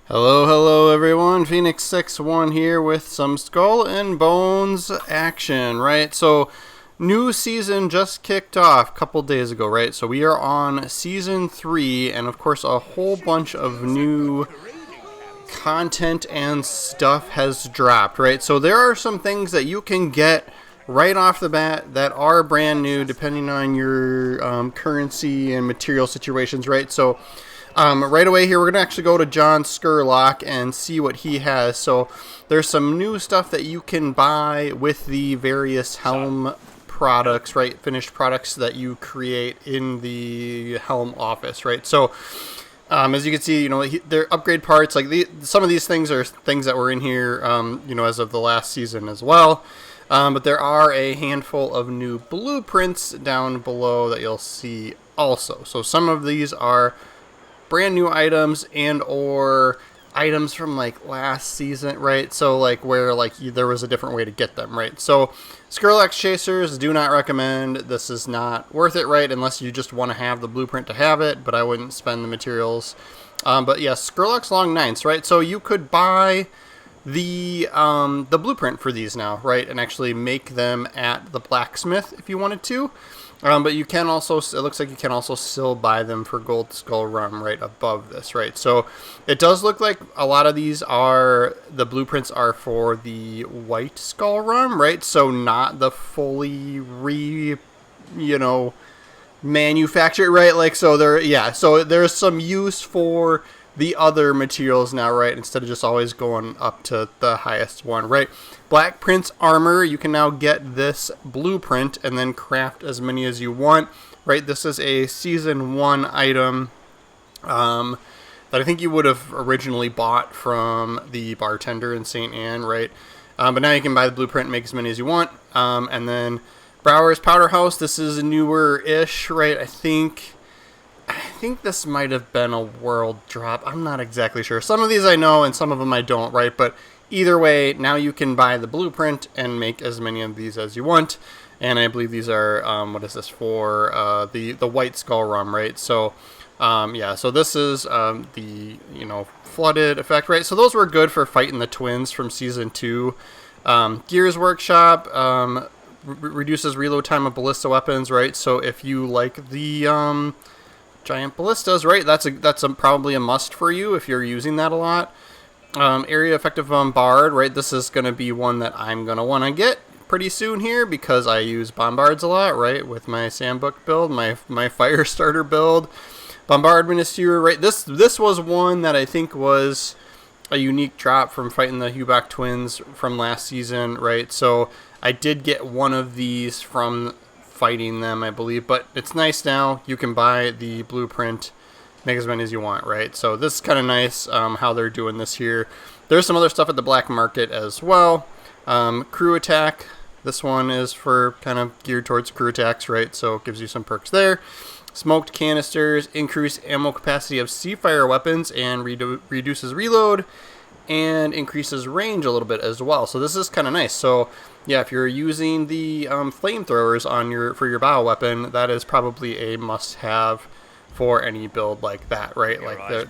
Hello everyone. Phoenix61 here with some Skull and Bones action, right? So, new season just kicked off a couple days ago, right? So we are on season 3, and of course a whole bunch of new content and stuff has dropped, right? So there are some things that you can get right off the bat that are brand new depending on your currency and material situations, right? So right away here, we're going to actually go to John Scurlock and see what he has. So there's some new stuff that you can buy with the various helm products, right? Finished products that you create in the helm office, right? So as you can see, they're upgrade parts. Like some of these things are things that were in here, as of the last season as well. But there are a handful of new blueprints down below that you'll see also. So some of these are brand new items and or items from like last season, right? So like where there was a different way to get them, right? So Scurlock chasers, do not recommend. This is not worth it, right? Unless you just want to have the blueprint to have it, but I wouldn't spend the materials. But yes, Scurlock's long nines, right? So you could buy the blueprint for these now, right? And actually make them at the Blacksmith if you wanted to. But you can also, it looks like you can also still buy them for Gold Skull Rum right above this, right? So it does look like a lot of these the blueprints are for the White Skull Rum, right? So not the fully manufactured, right? So there's some use for the other materials now, right? Instead of just always going up to the highest one, right? Black Prince armor, you can now get this blueprint and then craft as many as you want, right? This is a season 1 item that I think you would have originally bought from the bartender in St. Anne, right? But now you can buy the blueprint and make as many as you want. And then Brower's Powder House, this is newer-ish, right? I think this might have been a world drop. I'm not exactly sure. Some of these I know and some of them I don't, right? But either way, now you can buy the blueprint and make as many of these as you want. And I believe these are, what is this for? The White Skull Rum, right? So, so this is the, flooded effect, right? So those were good for fighting the twins from Season 2. Gears Workshop reduces reload time of ballista weapons, right? So if you like the giant ballistas, right? That's probably a must for you if you're using that a lot. Area effective bombard, right? This is going to be one that I'm going to want to get pretty soon here because I use bombards a lot, right? With my Sandook build, my fire starter build. Bombardment is here, right? This was one that I think was a unique drop from fighting the Hubach twins from last season, right? So I did get one of these from fighting them, I believe, but it's nice now. You can buy the blueprint, make as many as you want, right? So this is kind of nice how they're doing this here. There's some other stuff at the black market as well. Crew attack, this one is for kind of geared towards crew attacks, right? So it gives you some perks there. Smoked canisters, increase ammo capacity of C-fire weapons and reduces reload and increases range a little bit as well. So this is kind of nice. So yeah, if you're using the flamethrowers for your bow weapon, that is probably a must-have for any build like that, right?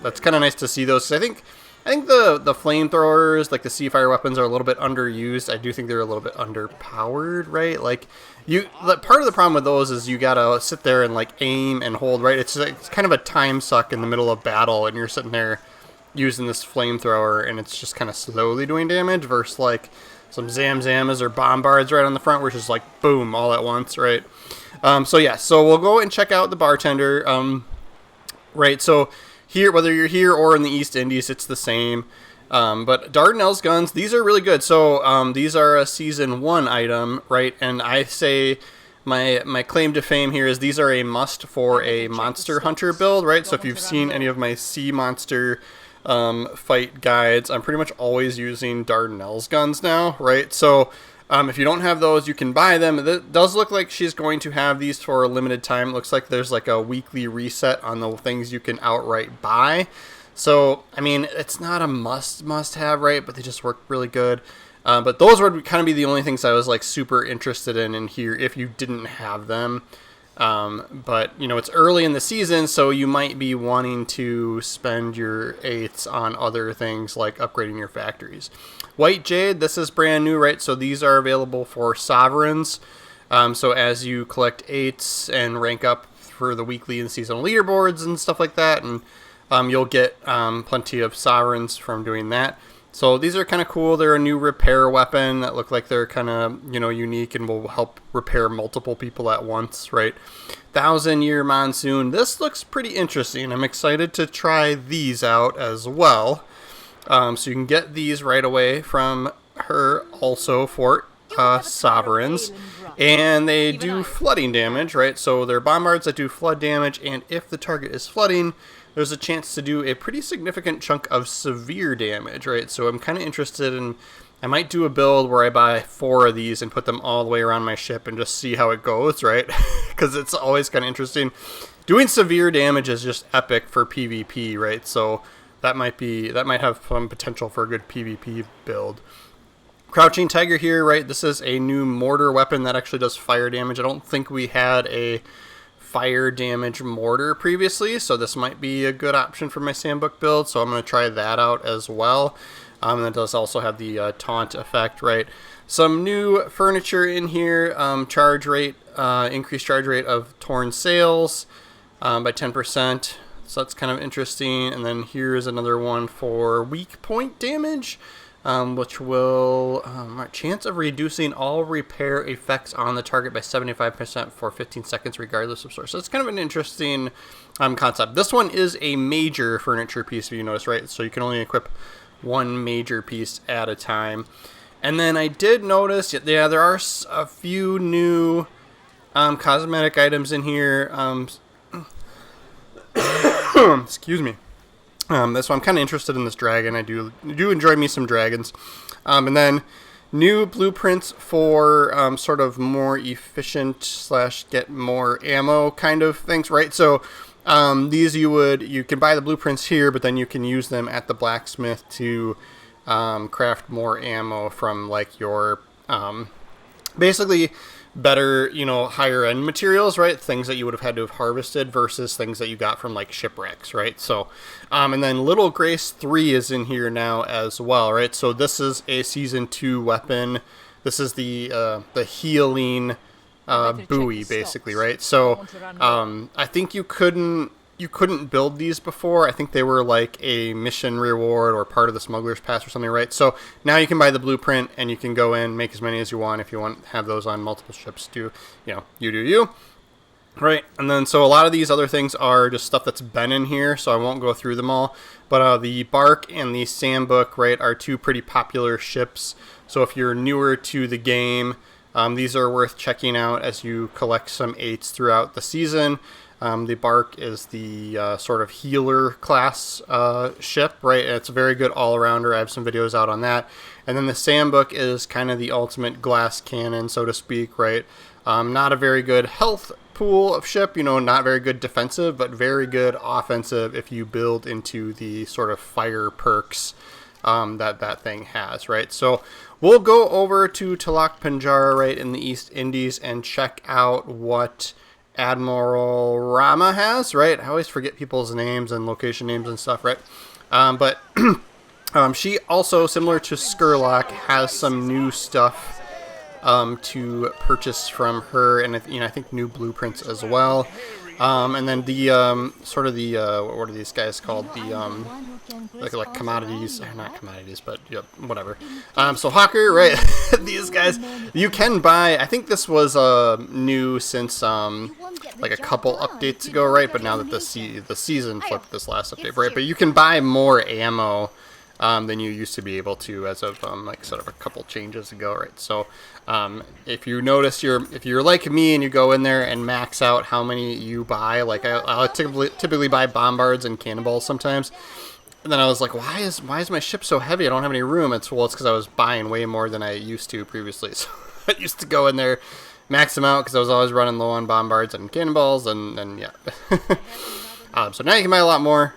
That's kind of nice to see those. 'Cause I think the flamethrowers, like the C-fire weapons, are a little bit underused. I do think they're a little bit underpowered, right? Part of the problem with those is you gotta sit there and aim and hold, right? It's kind of a time suck in the middle of battle, and you're sitting there using this flamethrower, and it's just kind of slowly doing damage versus some Zamzamas or Bombards right on the front, which is boom all at once, right? So we'll go and check out the bartender, right? So here, whether you're here or in the East Indies, it's the same. But Dardanelles guns, these are really good. So these are a season 1 item, right? And I say my claim to fame here is these are a must for a monster hunter build, right? So if you've seen any of my sea monster fight guides, I'm pretty much always using Dardanelles guns now, right? So if you don't have those, you can buy them. It does look like she's going to have these for a limited time. It looks like there's a weekly reset on the things you can outright buy. So, I mean, it's not a must-have, right? But they just work really good. But those would kind of be the only things I was super super interested in here if you didn't have them. But, you know, it's early in the season, so you might be wanting to spend your 8s on other things like upgrading your factories. White Jade, this is brand new, right? So these are available for sovereigns. So as you collect 8s and rank up for the weekly and seasonal leaderboards and stuff like that, and you'll get plenty of sovereigns from doing that. So these are kind of cool. They're a new repair weapon that look like they're kind of, you know, unique and will help repair multiple people at once, right? 1,000-year monsoon. This looks pretty interesting. I'm excited to try these out as well. So you can get these right away from her also for sovereigns. And they do flooding damage, right? So they're bombards that do flood damage, and if the target is flooding, there's a chance to do a pretty significant chunk of severe damage, right? So I'm kind of interested in, I might do a build where I buy 4 of these and put them all the way around my ship and just see how it goes, right? Because it's always kind of interesting. Doing severe damage is just epic for PvP, right? So that might have some potential for a good PvP build. Crouching Tiger here, right? This is a new mortar weapon that actually does fire damage. I don't think we had a fire damage mortar previously, so this might be a good option for my Sandook build, so I'm going to try that out as well. And it does also have the taunt effect, right? Some new furniture in here, charge rate, increased charge rate of torn sails by 10%, so that's kind of interesting. And then here's another one for weak point damage, which will chance of reducing all repair effects on the target by 75% for 15 seconds regardless of source. So it's kind of an interesting concept. This one is a major furniture piece, if you notice, right? So you can only equip one major piece at a time. And then I did notice, yeah, there are a few new cosmetic items in here. Excuse me. So I'm kind of interested in this dragon. I do enjoy me some dragons. And then new blueprints for sort of more efficient / get more ammo kind of things, right? So these you can buy the blueprints here, but then you can use them at the blacksmith to craft more ammo from like your basically better, you know, higher end materials, right? Things that you would have had to have harvested versus things that you got from like shipwrecks, right? So, and then Little Grace 3 is in here now as well, right? So this is a season 2 weapon. This is the healing buoy, basically, right? So, I think you couldn't build these before. I think they were like a mission reward or part of the smuggler's pass or something, right? So now you can buy the blueprint and you can go in, make as many as you want. If you want to have those on multiple ships, you do you. Right, and then so a lot of these other things are just stuff that's been in here, so I won't go through them all. But the Bark and the Sandook, right, are 2 pretty popular ships. So if you're newer to the game, these are worth checking out as you collect some 8s throughout the season. The Bark is the sort of healer class ship, right? And it's a very good all-arounder. I have some videos out on that. And then the Sandook is kind of the ultimate glass cannon, so to speak, right? Not a very good health pool of ship, not very good defensive, but very good offensive if you build into the sort of fire perks that thing has, right? So we'll go over to Talak Penjara, right, in the East Indies and check out what Admiral Rahma has, right? I always forget people's names and location names and stuff, right? But she also, similar to Scurlock, has some new stuff to purchase from her, and I think new blueprints as well. And then the what are these guys called? The like commodities, not commodities, but whatever. So Hawker, right? These guys you can buy. I think this was new since like a couple updates ago, right? But now that the season flipped this last update, right? But you can buy more ammo than you used to be able to as of like sort of a couple changes ago, right? So if you notice if you're like me and you go in there and max out how many you buy, like I'll typically buy bombards and cannonballs sometimes. And then I was like, why is my ship so heavy? I don't have any room. It's because I was buying way more than I used to previously. So I used to go in there, max them out because I was always running low on bombards and cannonballs, and yeah. So now you can buy a lot more,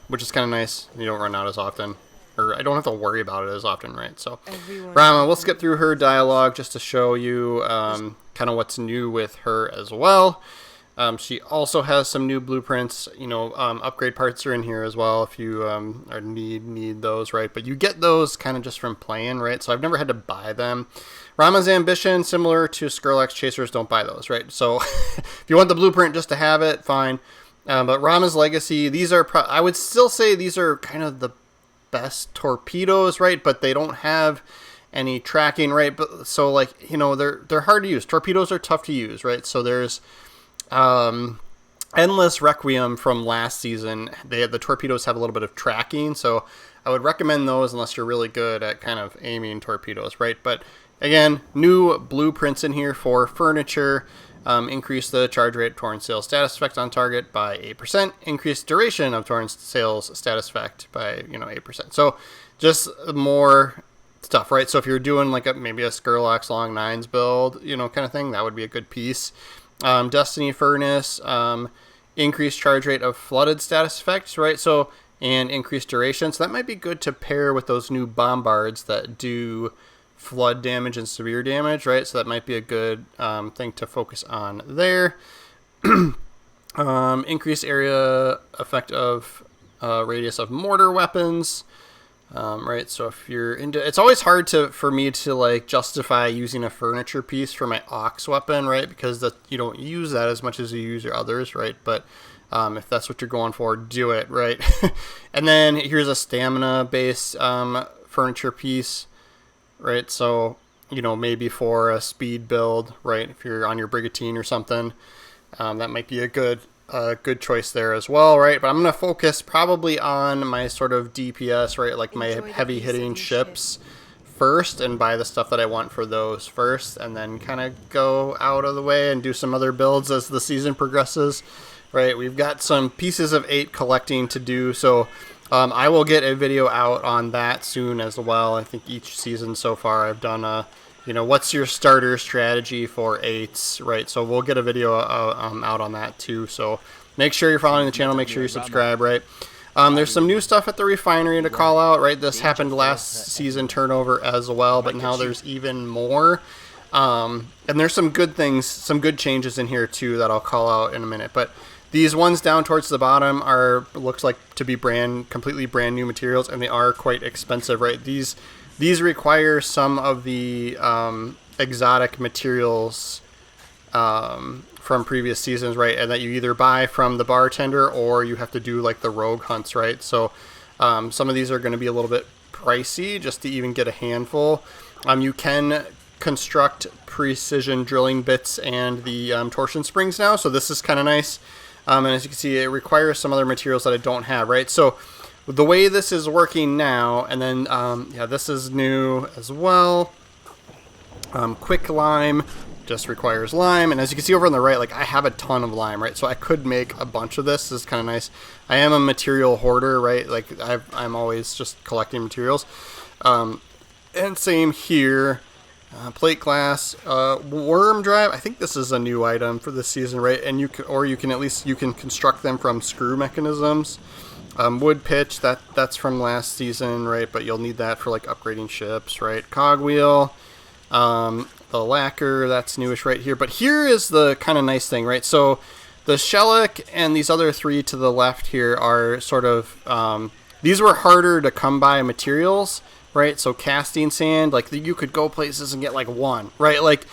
which is kind of nice. You don't run out as often. Or I don't have to worry about it as often, right? So, Rahma, we'll skip through her dialogue just to show you kind of what's new with her as well. She also has some new blueprints. Upgrade parts are in here as well if you need those, right? But you get those kind of just from playing, right? So I've never had to buy them. Rahma's Ambition, similar to Scurlock's Chasers, don't buy those, right? So if you want the blueprint just to have it, fine. But Rahma's Legacy, these are I would still say these are kind of the best torpedoes, right? But they don't have any tracking, right? But so they're hard to use. Torpedoes are tough to use, right? So there's Endless Requiem from last season. The torpedoes have a little bit of tracking, so I would recommend those unless you're really good at kind of aiming torpedoes, right? But again, new blueprints in here for furniture. Increase the charge rate of Torrent Sales status effect on target by 8%. Increase duration of Torrent Sales status effect by 8%. So just more stuff, right? So if you're doing maybe a Scurlock's Long Nines build, kind of thing, that would be a good piece. Destiny Furnace, increased charge rate of flooded status effects, right? So, and increased duration. So that might be good to pair with those new bombards that do flood damage and severe damage, right? So that might be a good thing to focus on there. Increased area effect of radius of mortar weapons. Right, so if you're into, it's always hard for me to justify using a furniture piece for my Ox weapon, right? Because you don't use that as much as you use your others, right? But if that's what you're going for, do it, right? And then here's a stamina based furniture piece, right? So maybe for a speed build, right? If you're on your brigantine or something, that might be a good choice there as well, right? But I'm going to focus probably on my sort of DPS, right? Like my heavy hitting ships first, and buy the stuff that I want for those first, and then kind of go out of the way and do some other builds as the season progresses, right? We've got some Pieces of 8 collecting to do, so I will get a video out on that soon as well. I think each season so far I've done what's your starter strategy for 8s, right? So we'll get a video out on that too. So make sure you're following the channel, make sure you subscribe, right? There's some new stuff at the Refinery to call out, right? This happened last season turnover as well, but now there's even more. And there's some good things, some good changes in here too that I'll call out in a minute. But these ones down towards the bottom looks like to be completely brand new materials, and they are quite expensive, right? These require some of the exotic materials from previous seasons, right? And that you either buy from the bartender or you have to do the rogue hunts, right? So some of these are going to be a little bit pricey just to even get a handful. You can construct precision drilling bits and the torsion springs now, so this is kind of nice. And as you can see, it requires some other materials that I don't have, right? So the way this is working now, and then, this is new as well. Quick lime just requires lime, and as you can see over on the right, I have a ton of lime, right? So I could make a bunch of this. This is kind of nice. I am a material hoarder, right? I'm always just collecting materials. And same here. Plate glass, worm drive. I think this is a new item for this season, right? And you can construct them from screw mechanisms. Wood pitch, that's from last season, right? But you'll need that for upgrading ships, right? Cogwheel, the lacquer, that's newish right here. But here is the kind of nice thing, right? So the shellac and these other 3 to the left here are sort of these were harder to come by materials, right? So casting sand, you could go places and get 1, right?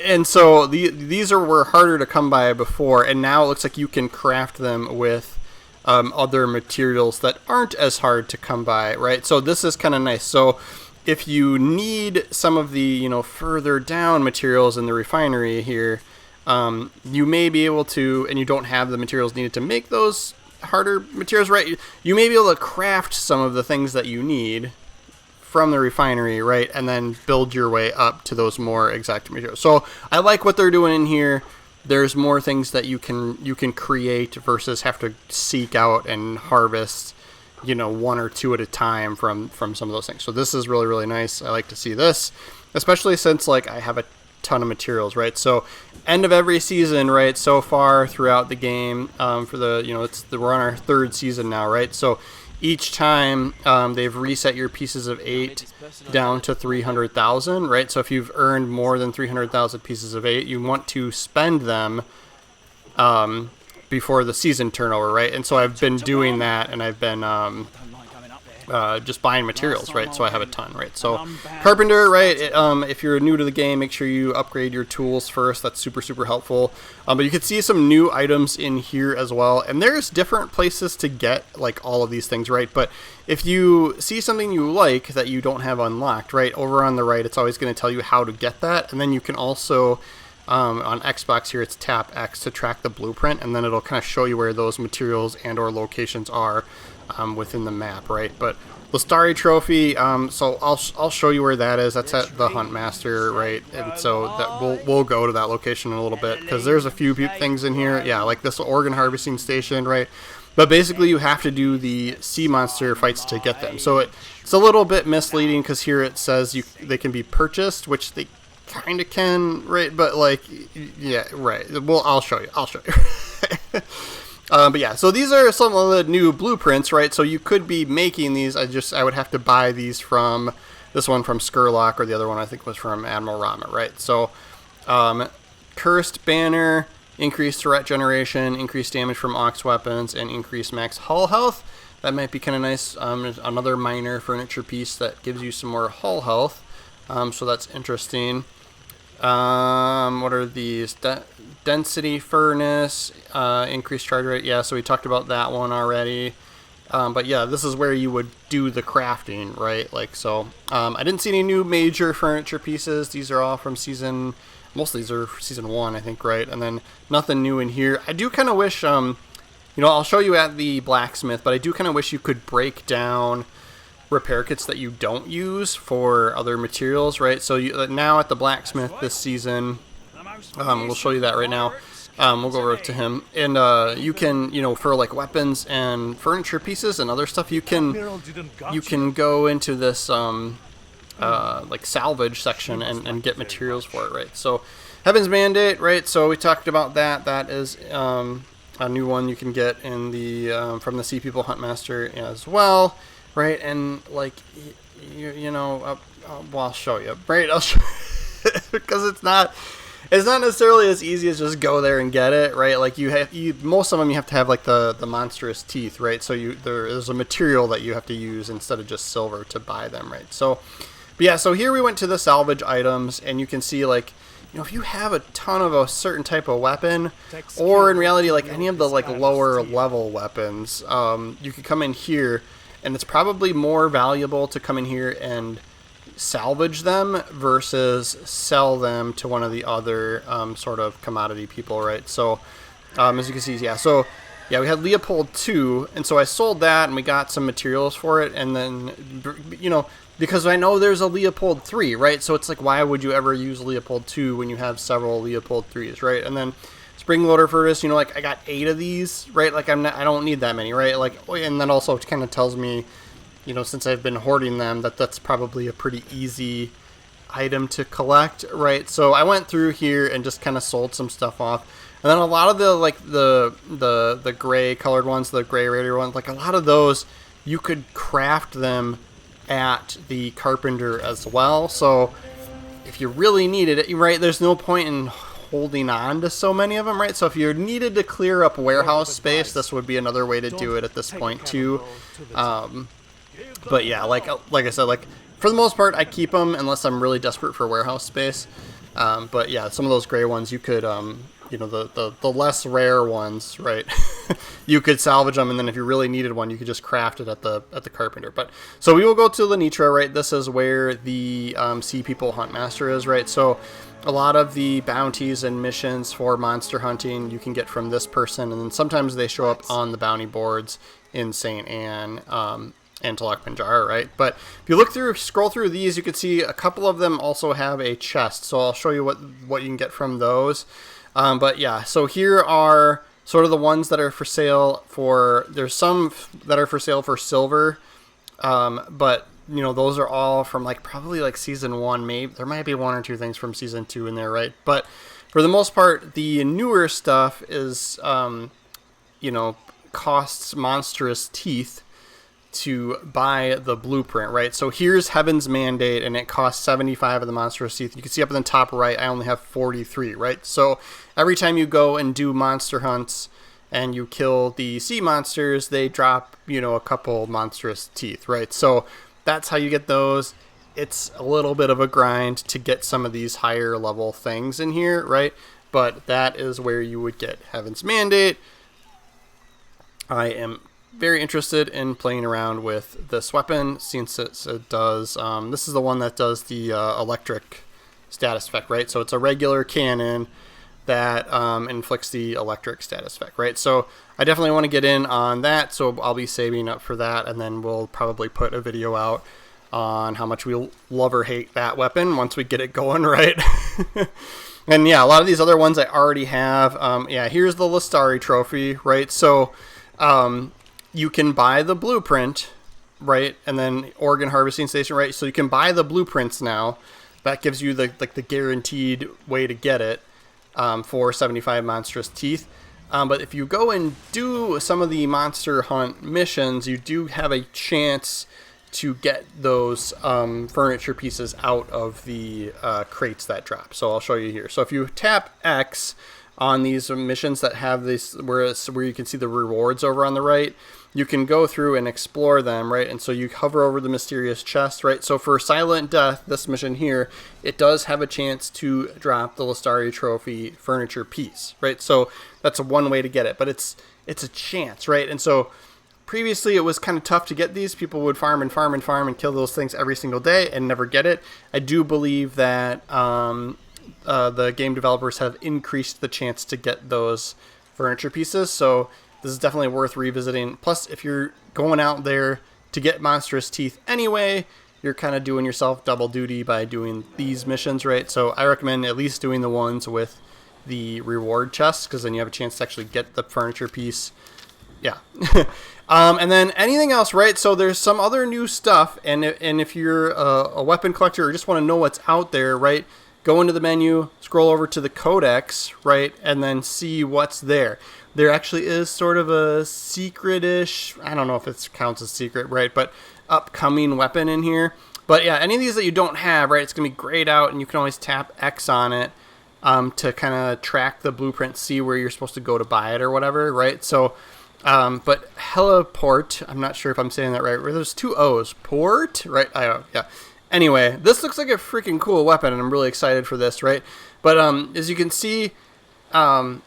And so these were harder to come by before, and now it looks like you can craft them with other materials that aren't as hard to come by, right? So this is kind of nice. So if you need some of the further down materials in the Refinery here, you may be able to, and you don't have the materials needed to make those harder materials, right? You may be able to craft some of the things that you need from the Refinery, right? And then build your way up to those more exact materials. So I like what they're doing in here. There's more things that you can create versus have to seek out and harvest, 1 or 2 at a time from some of those things. So this is really, really nice. I like to see this, especially since I have a ton of materials, right? So end of every season, right? So far throughout the game, for the we're on our 3rd season now, right? So each time they've reset your Pieces of 8 down to 300,000, right? So if you've earned more than 300,000 Pieces of 8, you want to spend them before the season turnover, right? And so I've been doing that, and I've been just buying materials, right? So I have a ton, right? So Carpenter, right? If you're new to the game, make sure you upgrade your tools first. That's super, super helpful. But you can see some new items in here as well. And there's different places to get like all of these things, right? But if you see something you like that you don't have unlocked, right? Over on the right, it's always going to tell you how to get that. And then you can also, on Xbox here, it's tap X to track the blueprint. And then it'll kind of show you where those materials and or locations are within the map, right? But the Starry Trophy, so I'll show you where that is. That's at the Huntmaster, right? And so that we'll go to that location in a little bit because there's a few things in here. Yeah, like this organ harvesting station, right? But basically, you have to do the sea monster fights to get them. So it's a little bit misleading because here it says they can be purchased, which they kind of can, right? But like, yeah, right. Well, I'll show you. But yeah, so these are some of the new blueprints, right? So you could be making these. I would have to buy these from this one from Scurlock, or the other one I think was from Admiral Rahma, right? So Cursed Banner, increased threat generation, increased damage from aux weapons, and increased max hull health. That might be kind of nice. Another minor furniture piece that gives you some more hull health. So that's interesting. What are these? Density furnace, increased charge rate. Yeah, so we talked about that one already. But yeah, this is where you would do the crafting, right? Like, so I didn't see any new major furniture pieces. These are all from most of these are season 1, I think, right? And then nothing new in here. I do kind of wish, I'll show you at the Blacksmith, but I do kind of wish you could break down repair kits that you don't use for other materials, right? So now at the Blacksmith this season, we'll show you that right now. We'll go over to him, and you can, for like weapons and furniture pieces and other stuff, you can go into this like salvage section and get materials for it, right? So Heaven's Mandate, right? So we talked about that. That is a new one you can get in the from the Sea People Huntmaster as well, right? And like well, I'll show you, right? I'll show because it's not necessarily as easy as just go there and get it, right? Like most of them you have to have like the monstrous teeth, right? So there's a material that you have to use instead of just silver to buy them, right? So, but yeah, so here we went to the salvage items, and you can see like, if you have a ton of a certain type of weapon, or in reality like any of the like lower level weapons, you could come in here, and it's probably more valuable to come in here and salvage them versus sell them to one of the other sort of commodity people, right? So as you can see, we had Leopold 2, and so I sold that, and we got some materials for it, and then because I know there's a Leopold 3, right? So it's like, why would you ever use Leopold 2 when you have several Leopold 3s, right? And then Spring Loader Furnace, like I got 8 of these, right? Like I don't need that many, right? Like, and that also kind of tells me, since I've been hoarding them, that's probably a pretty easy item to collect, right? So I went through here and just kind of sold some stuff off. And then a lot of the gray colored ones, the gray radiator ones, like a lot of those, you could craft them at the Carpenter as well. So if you really needed it, right, there's no point in holding on to so many of them, right? So if you needed to clear up warehouse space, this would be another way to do it at this point too. But yeah, like I said, like for the most part, I keep them unless I'm really desperate for warehouse space. But yeah, some of those gray ones you could, the less rare ones, right? You could salvage them, and then if you really needed one, you could just craft it at the Carpenter. But so we will go to Lenitra, right? This is where the Sea People Huntmaster is, right? So a lot of the bounties and missions for monster hunting you can get from this person, and then sometimes they show up on the bounty boards in St. Anne and Talak Panjara, right? But if you scroll through these, you can see a couple of them also have a chest. So I'll show you what you can get from those. But yeah, so here are sort of the ones that are for sale there's some that are for sale for silver, but those are all from probably season 1. Maybe there might be 1 or 2 things from season 2 in there, right? But for the most part, the newer stuff is costs monstrous teeth, to buy the blueprint, right? So here's Heaven's Mandate, and it costs 75 of the monstrous teeth. You can see up in the top right, I only have 43, right? So every time you go and do monster hunts and you kill the sea monsters, they drop, you know, a couple monstrous teeth, right? So that's how you get those. It's a little bit of a grind to get some of these higher level things in here, right? But that is where you would get Heaven's Mandate. I am very interested in playing around with this weapon since it does, this is the one that does the electric status effect, right? So it's a regular cannon that inflicts the electric status effect, right? So I definitely want to get in on that, so I'll be saving up for that, and then we'll probably put a video out on how much we love or hate that weapon once we get it going, right? And yeah, a lot of these other ones I already have. Yeah, here's the Lestari trophy, right? So you can buy the blueprint, right? And then Organ Harvesting Station, right? So you can buy the blueprints now. That gives you the guaranteed way to get it for 75 monstrous teeth. But if you go and do some of the monster hunt missions, you do have a chance to get those furniture pieces out of the crates that drop. So I'll show you here. So if you tap X on these missions that have this, where you can see the rewards over on the right, you can go through and explore them, right? And so you hover over the mysterious chest, right? So for Silent Death, this mission here, it does have a chance to drop the Lestari trophy furniture piece, right? So that's one way to get it, but it's a chance, right? And so previously it was kind of tough to get these. People would farm and farm and farm and kill those things every single day and never get it. I do believe that the game developers have increased the chance to get those furniture pieces, so this is definitely worth revisiting. Plus, if you're going out there to get monstrous teeth anyway, you're kind of doing yourself double duty by doing these missions, right? So I recommend at least doing the ones with the reward chests, because then you have a chance to actually get the furniture piece. Yeah. And then anything else, right? So there's some other new stuff, and if you're a weapon collector or just want to know what's out there, right, go into the menu, scroll over to the codex, right, and then see what's there. There actually is sort of a secret-ish, I don't know if it counts as secret, right, but upcoming weapon in here. But yeah, any of these that you don't have, right, it's going to be grayed out, and you can always tap X on it to kind of track the blueprint, see where you're supposed to go to buy it or whatever, right? So, but Heliport, I'm not sure if I'm saying that right. There's two O's. Port, right? I don't, yeah. Anyway, this looks like a freaking cool weapon, and I'm really excited for this, right? But as you can see, I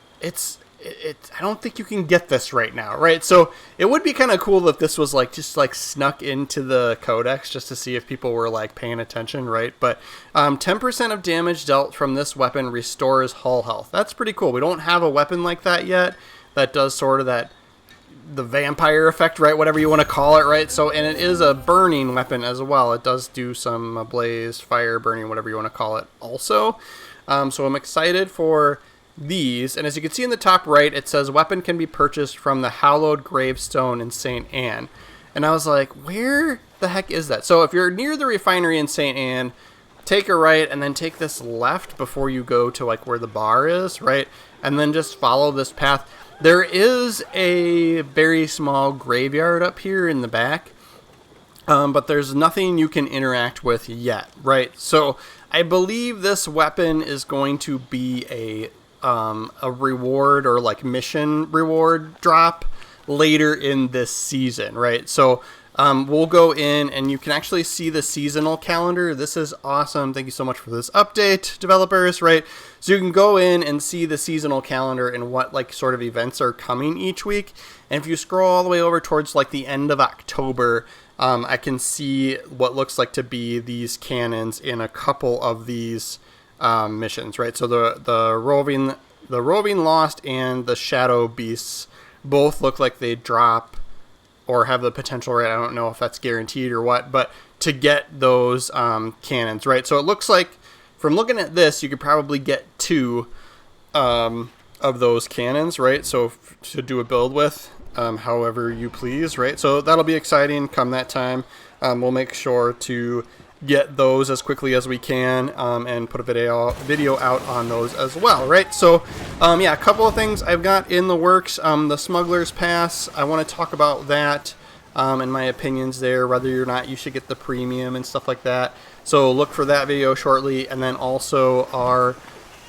don't think you can get this right now, right? So it would be kind of cool if this was like just like snuck into the codex just to see if people were like paying attention, right? But 10% of damage dealt from this weapon restores hull health. That's pretty cool. We don't have a weapon like that yet that does sort of that, the vampire effect, right? Whatever you want to call it, right? So, and it is a burning weapon as well. It does do some blaze, fire, burning, whatever you want to call it also. So I'm excited for these. And as you can see in the top right, it says weapon can be purchased from the hallowed gravestone in St. Anne. And I was like, where the heck is that? So if you're near the refinery in St. Anne, take a right and then take this left before you go to like where the bar is, right? And then just follow this path. There is a very small graveyard up here in the back, but there's nothing you can interact with yet, right? So I believe this weapon is going to be a reward or like mission reward drop later in this season, right? So we'll go in and you can actually see the seasonal calendar. This is awesome. Thank you so much for this update, developers, right? So you can go in and see the seasonal calendar and what like sort of events are coming each week. And if you scroll all the way over towards like the end of October, I can see what looks like to be these cannons in a couple of these missions, right? So the roving lost and the shadow beasts both look like they drop or have the potential, right? I don't know if that's guaranteed or what, but to get those cannons, right? So it looks like from looking at this, you could probably get 2 of those cannons, right? So to do a build with, however you please, right? So that'll be exciting come that time. We'll make sure to get those as quickly as we can and put a video out on those as well, right? So yeah, a couple of things I've got in the works. The Smuggler's Pass, I want to talk about that and my opinions there, whether or not you should get the premium and stuff like that. So look for that video shortly. And then also our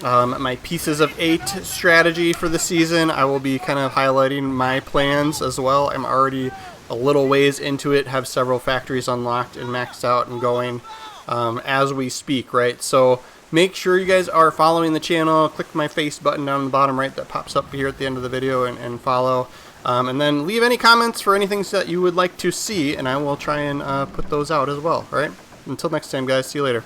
my Pieces of 8 strategy for the season. I will be kind of highlighting my plans as well. I'm already a little ways into it, have several factories unlocked and maxed out and going as we speak, right? So make sure you guys are following the channel. Click my face button down in the bottom right that pops up here at the end of the video and follow. And then leave any comments for anything that you would like to see, and I will try and put those out as well, all right? Until next time, guys. See you later.